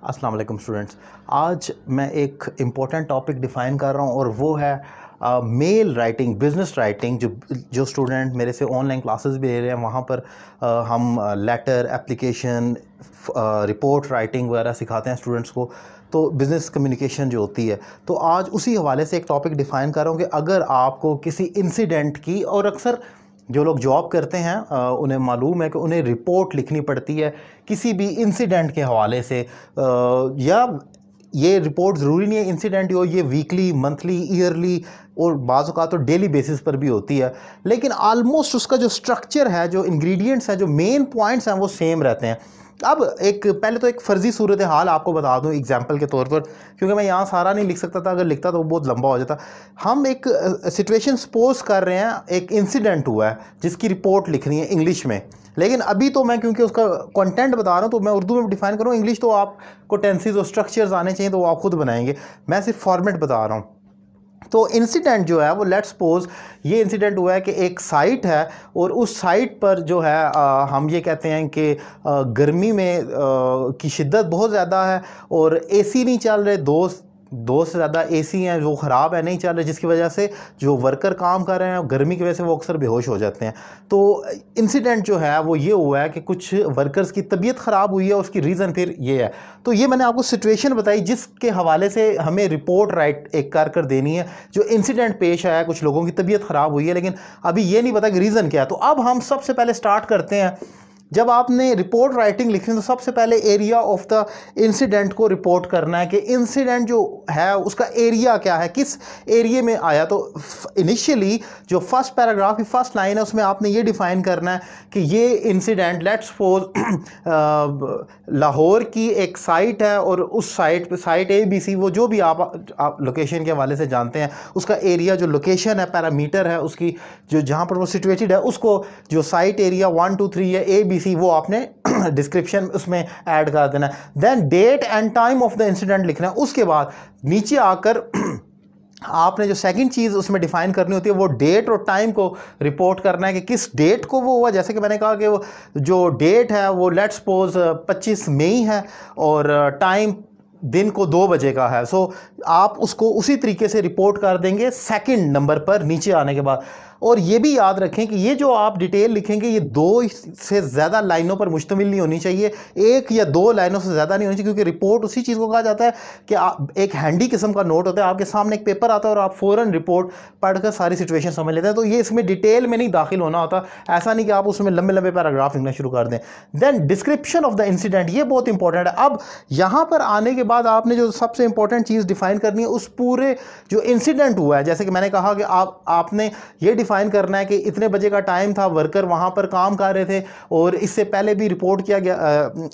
अस्सलाम वालेकुम स्टूडेंट्स। आज मैं एक इम्पोर्टेंट टॉपिक डिफ़ाइन कर रहा हूँ और वो है मेल राइटिंग, बिज़नेस राइटिंग। जो स्टूडेंट मेरे से ऑनलाइन क्लासेस भी ले रहे हैं, वहाँ पर हम लेटर, एप्लीकेशन, रिपोर्ट राइटिंग वगैरह सिखाते हैं स्टूडेंट्स को। तो बिज़नेस कम्युनिकेशन जो होती है, तो आज उसी हवाले से एक टॉपिक डिफ़ाइन कर रहा हूँ कि अगर आपको किसी इंसिडेंट की, और अक्सर जो लोग जॉब करते हैं उन्हें मालूम है कि उन्हें रिपोर्ट लिखनी पड़ती है किसी भी इंसिडेंट के हवाले से, या ये रिपोर्ट ज़रूरी नहीं है इंसिडेंट हो, ये वीकली, मंथली, ईयरली और बाज़ औक़ात तो डेली बेसिस पर भी होती है, लेकिन आलमोस्ट उसका जो स्ट्रक्चर है, जो इंग्रेडिएंट्स हैं, जो मेन पॉइंट्स हैं, वो सेम रहते हैं। अब पहले तो एक फ़र्ज़ी सूरत हाल आपको बता दूं एग्जांपल के तौर पर, क्योंकि मैं यहाँ सारा नहीं लिख सकता था, अगर लिखता तो वो बहुत लंबा हो जाता। हम एक सिचुएशन सपोज कर रहे हैं, एक इंसिडेंट हुआ है जिसकी रिपोर्ट लिखनी है इंग्लिश में, लेकिन अभी तो मैं क्योंकि उसका कंटेंट बता रहा हूँ तो मैं उर्दू में डिफ़ाइन करूँ। इंग्लिश तो आपको टेंसेस और स्ट्रक्चर्स आने चाहिए, तो वो आप खुद बनाएंगे, मैं सिर्फ फॉर्मेट बता रहा हूँ। तो इंसिडेंट जो है वो, लेट्स सपोज ये इंसिडेंट हुआ है कि एक साइट है और उस साइट पर जो है हम ये कहते हैं कि गर्मी में की शिद्दत बहुत ज़्यादा है और एसी नहीं चल रहे, दो से ज़्यादा एसी हैं जो ख़राब है, नहीं चल रहे, जिसकी वजह से जो वर्कर काम कर रहे हैं गर्मी की वजह से वो अक्सर बेहोश हो जाते हैं। तो इंसिडेंट जो है वो ये हुआ है कि कुछ वर्कर्स की तबीयत ख़राब हुई है, उसकी रीज़न फिर ये है। तो ये मैंने आपको सिचुएशन बताई जिसके हवाले से हमें रिपोर्ट राइट एक कर देनी है। जो इंसिडेंट पेश आया, कुछ लोगों की तबीयत ख़राब हुई है, लेकिन अभी ये नहीं पता कि रीज़न क्या है। तो अब हम सबसे पहले स्टार्ट करते हैं, जब आपने रिपोर्ट राइटिंग लिखनी है तो सबसे पहले एरिया ऑफ द इंसिडेंट को रिपोर्ट करना है कि इंसिडेंट जो है उसका एरिया क्या है, किस एरिया में आया। तो इनिशियली जो फर्स्ट पैराग्राफ की फर्स्ट लाइन है उसमें आपने ये डिफ़ाइन करना है कि ये इंसिडेंट, लेट्स सपोज लाहौर की एक साइट है और उस साइट पे, साइट ABC, वो जो भी आप लोकेशन के हवाले से जानते हैं, उसका एरिया जो लोकेशन है, पैरामीटर है उसकी, जो जहाँ पर वो सिचुएटेड है, उसको जो साइट एरिया 1 2 3 या ABC वो आपने डिस्क्रिप्शन उसमें ऐड कर देना है। Then date and time of the incident लिखना है। उसके बाद नीचे आकर आपने जो सेकंड चीज़ उसमें डिफ़ाइन करनी होती है वो डेट और टाइम को रिपोर्ट करना है कि किस डेट को वो हुआ। जैसे कि मैंने कहा कि वो जो डेट है वो लेट्स सपोज 25 मई है और टाइम दिन को 2 बजे का है। सो आप उसको उसी तरीके से रिपोर्ट कर देंगे सेकंड नंबर पर नीचे आने के बाद। और ये भी याद रखें कि ये जो आप डिटेल लिखेंगे ये 2 से ज़्यादा लाइनों पर मुश्तमिल नहीं होनी चाहिए, 1 या 2 लाइनों से ज़्यादा नहीं होनी चाहिए, क्योंकि रिपोर्ट उसी चीज़ को कहा जाता है कि एक हैंडी किस्म का नोट होता है, आपके सामने एक पेपर आता है और आप फ़ौरन रिपोर्ट पढ़कर सारी सिचुएशन समझ लेते हैं। तो ये इसमें डिटेल में नहीं दाखिल होना होता, ऐसा नहीं कि आप उसमें लंबे लंबे पैराग्राफ लिखना शुरू कर दें। Then description of the incident, ये बहुत इंपॉर्टेंट है। अब यहाँ पर आने के बाद आपने जो सबसे इंपॉर्टेंट चीज़ डिफ़ाइन करनी है उस पूरे जो इंसिडेंट हुआ है, जैसे कि मैंने कहा कि आपने ये डिफ़ाइन करना है कि इतने बजे का टाइम था, वर्कर वहाँ पर काम कर रहे थे और इससे पहले भी रिपोर्ट किया गया,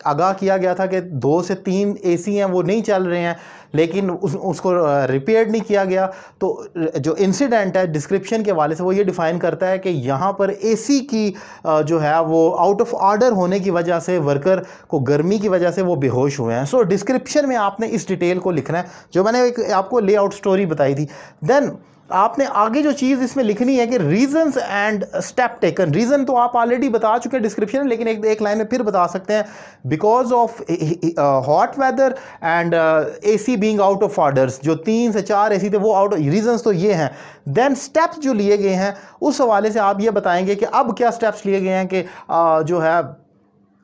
आगाह किया गया था कि 2 से 3 AC हैं वो नहीं चल रहे हैं, लेकिन उसको रिपेयर नहीं किया गया। तो जो इंसिडेंट है डिस्क्रिप्शन के हवाले से वो ये डिफ़ाइन करता है कि यहाँ पर AC की जो है वो आउट ऑफ ऑर्डर होने की वजह से वर्कर को गर्मी की वजह से वो बेहोश हुए हैं। सो डिस्क्रिप्शन में आपने इस डिटेल को लिखना है, जो मैंने एक आपको लेआउट स्टोरी बताई थी। देन आपने आगे जो चीज़ इसमें लिखनी है कि reasons and step taken. Reason तो आप ऑलरेडी बता चुके हैं डिस्क्रिप्शन में, लेकिन एक लाइन में फिर बता सकते हैं, because of hot weather and AC being out of orders. जो 3 से 4 AC थे वो आउट, रीजंस तो ये हैं। देन स्टेप्स जो लिए गए हैं उस हवाले से आप ये बताएंगे कि अब क्या स्टेप्स लिए गए हैं कि जो है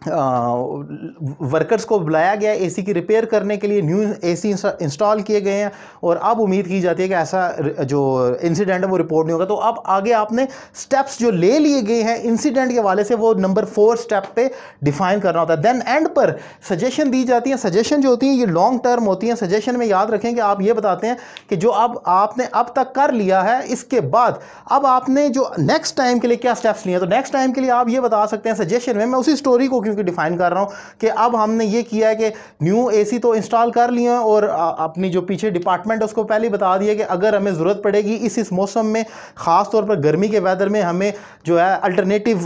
वर्कर्स को बुलाया गया AC की रिपेयर करने के लिए, न्यू AC इंस्टॉल किए गए हैं और अब उम्मीद की जाती है कि ऐसा जो इंसिडेंट है वो रिपोर्ट नहीं होगा। तो अब आगे आपने स्टेप्स जो ले लिए गए हैं इंसिडेंट के हवाले से वो नंबर 4 स्टेप पे डिफाइन करना होता है। देन एंड पर सजेशन दी जाती है। सजेशन जो होती है ये लॉन्ग टर्म होती हैं। सजेशन में याद रखें कि आप ये बताते हैं कि जो अब आपने अब तक कर लिया है, इसके बाद अब आपने जो नेक्स्ट टाइम के लिए क्या स्टेप्स लिए हैं। तो नेक्स्ट टाइम के लिए आप ये बता सकते हैं सजेशन में, मैं उसी स्टोरी को क्योंकि डिफाइन कर रहा हूं कि अब हमने ये किया है कि न्यू AC तो इंस्टॉल कर लिए हैं और अपनी जो पीछे डिपार्टमेंट है उसको पहले ही बता दिया कि अगर हमें ज़रूरत पड़ेगी इस मौसम में, ख़ास तौर पर गर्मी के वेदर में, हमें जो है अल्टरनेटिव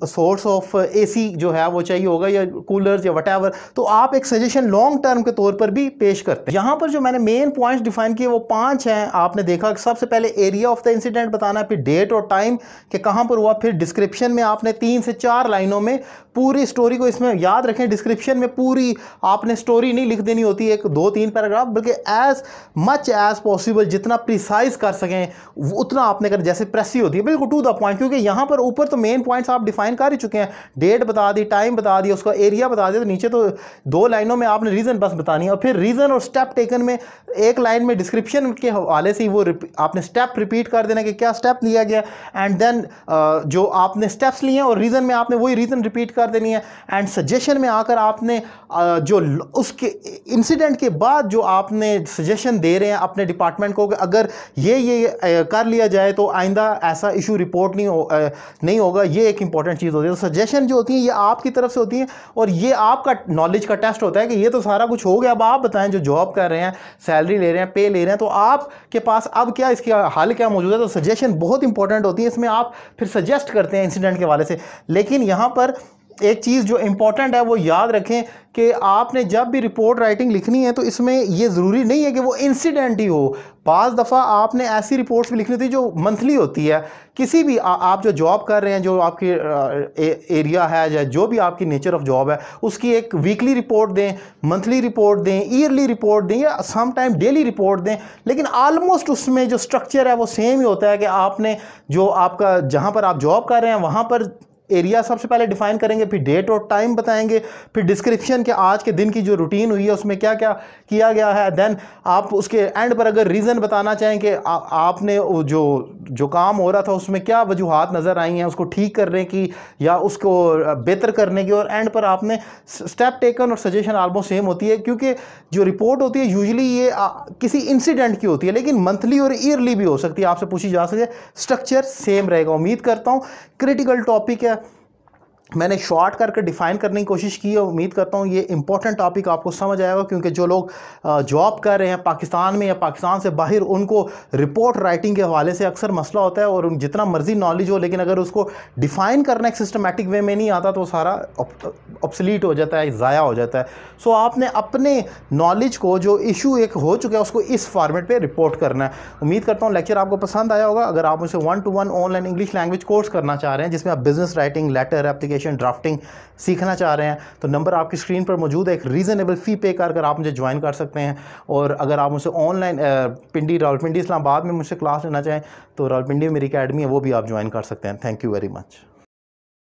सोर्स ऑफ AC जो है वो चाहिए होगा, या कूलर्स या वटएवर। तो आप एक सजेशन लॉन्ग टर्म के तौर पर भी पेश करते हैं। यहाँ पर जो मैंने मेन पॉइंट्स डिफाइन किए वो 5 हैं। आपने देखा कि सबसे पहले एरिया ऑफ द इंसिडेंट बताना, फिर डेट और टाइम के कहाँ पर हुआ, फिर डिस्क्रिप्शन में आपने 3 से 4 लाइनों में पूरी स्टोरी स्टोरी को इसमें याद रखें, डिस्क्रिप्शन में पूरी आपने स्टोरी नहीं लिख देनी होती एक 2-3 पैराग्राफ, बल्कि एज मच एज पॉसिबल जितना प्रिसाइज कर सकें उतना आपने कर, जैसे प्रेसी होती है बिल्कुल टू द पॉइंट, क्योंकि यहाँ पर ऊपर तो मेन पॉइंट्स आप डिफाइन कर ही चुके हैं, डेट बता दी, टाइम बता दिया, उसका एरिया बता दिया, तो नीचे तो 2 लाइनों में आपने रीज़न बस बतानी है, और फिर रीज़न और स्टेप टेकन में एक लाइन में डिस्क्रिप्शन के हवाले से वो आपने स्टेप रिपीट कर देना कि क्या स्टेप लिया गया, एंड देन जो आपने स्टेप्स लिए हैं और रीज़न में आपने वही रीज़न रिपीट कर देनी है, एंड सजेशन में आकर आपने जो उसके इंसिडेंट के बाद जो आपने सजेशन दे रहे हैं अपने डिपार्टमेंट को कि अगर ये कर लिया जाए तो आइंदा ऐसा इशू रिपोर्ट नहीं होगा, ये एक इंपॉर्टेंट चीज़ होती है। तो सजेशन जो होती है ये आपकी तरफ से होती है और ये आपका नॉलेज का टेस्ट होता है कि ये तो सारा कुछ हो गया, अब आप बताएं जो जॉब कर रहे हैं, सैलरी ले रहे हैं, पे ले रहे हैं, तो आपके पास अब क्या इसका हल क्या मौजूद है। तो सजेशन बहुत इंपॉर्टेंट होती है, इसमें आप फिर सजेस्ट करते हैं इंसिडेंट के हवाले से। लेकिन यहाँ पर एक चीज़ जो इंपॉर्टेंट है वो याद रखें कि आपने जब भी रिपोर्ट राइटिंग लिखनी है तो इसमें ये ज़रूरी नहीं है कि वो इंसिडेंट ही हो। बाज़ दफ़ा आपने ऐसी रिपोर्ट्स भी लिखनी थी जो मंथली होती है, किसी भी आप जो जॉब कर रहे हैं, जो आपकी एरिया है या जो भी आपकी नेचर ऑफ जॉब है, उसकी एक वीकली रिपोर्ट दें, मंथली रिपोर्ट दें, ईयरली रिपोर्ट दें या सम टाइम डेली रिपोर्ट दें, लेकिन आलमोस्ट उसमें जो स्ट्रक्चर है वो सेम ही होता है कि आपने जो आपका जहाँ पर आप जॉब कर रहे हैं वहाँ पर एरिया सबसे पहले डिफाइन करेंगे, फिर डेट और टाइम बताएंगे, फिर डिस्क्रिप्शन के आज के दिन की जो रूटीन हुई है उसमें क्या क्या किया गया है, देन आप उसके एंड पर अगर रीज़न बताना चाहें कि आपने जो काम हो रहा था उसमें क्या वजूहात नज़र आई हैं उसको ठीक करने की या उसको बेहतर करने की, और एंड पर आपने स्टेप टेकन और सजेशन ऑलमोस्ट सेम होती है, क्योंकि जो रिपोर्ट होती है यूजुअली ये किसी इंसिडेंट की होती है, लेकिन मंथली और ईयरली भी हो सकती है, आपसे पूछी जा सके, स्ट्रक्चर सेम रहेगा। उम्मीद करता हूँ क्रिटिकल टॉपिक है, मैंने शॉर्ट करके डिफ़ाइन करने की कोशिश की है। उम्मीद करता हूँ ये इंपॉर्टेंट टॉपिक आपको समझ आएगा, क्योंकि जो लोग जॉब कर रहे हैं पाकिस्तान में या पाकिस्तान से बाहर, उनको रिपोर्ट राइटिंग के हवाले से अक्सर मसला होता है, और जितना मर्जी नॉलेज हो लेकिन अगर उसको डिफ़ाइन करना एक सिस्टमेटिक वे में नहीं आता तो सारा ऑब्सलीट हो जाता है, ज़ाया हो जाता है। सो आपने अपने नॉलेज को, जो इशू एक हो चुका है, उसको इस फॉर्मेट पे रिपोर्ट करना है। उम्मीद करता हूँ लेक्चर आपको पसंद आया होगा। अगर आप मुझसे 1-to-1 online English language course करना चाह रहे हैं जिसमें आप business writing, letter, application, drafting सीखना चाह रहे हैं, तो नंबर आपकी स्क्रीन पर मौजूद है, एक रीज़नेबल फ़ी पे कर आप मुझे ज्वाइन कर सकते हैं। और अगर आप मुझसे ऑनलाइन रावलपिंडी इस्लामाबाद में मुझसे क्लास लेना चाहें तो रावलपिंडी में मेरी अकेडमी है, वो भी आप ज्वाइन कर सकते हैं। Thank you very much.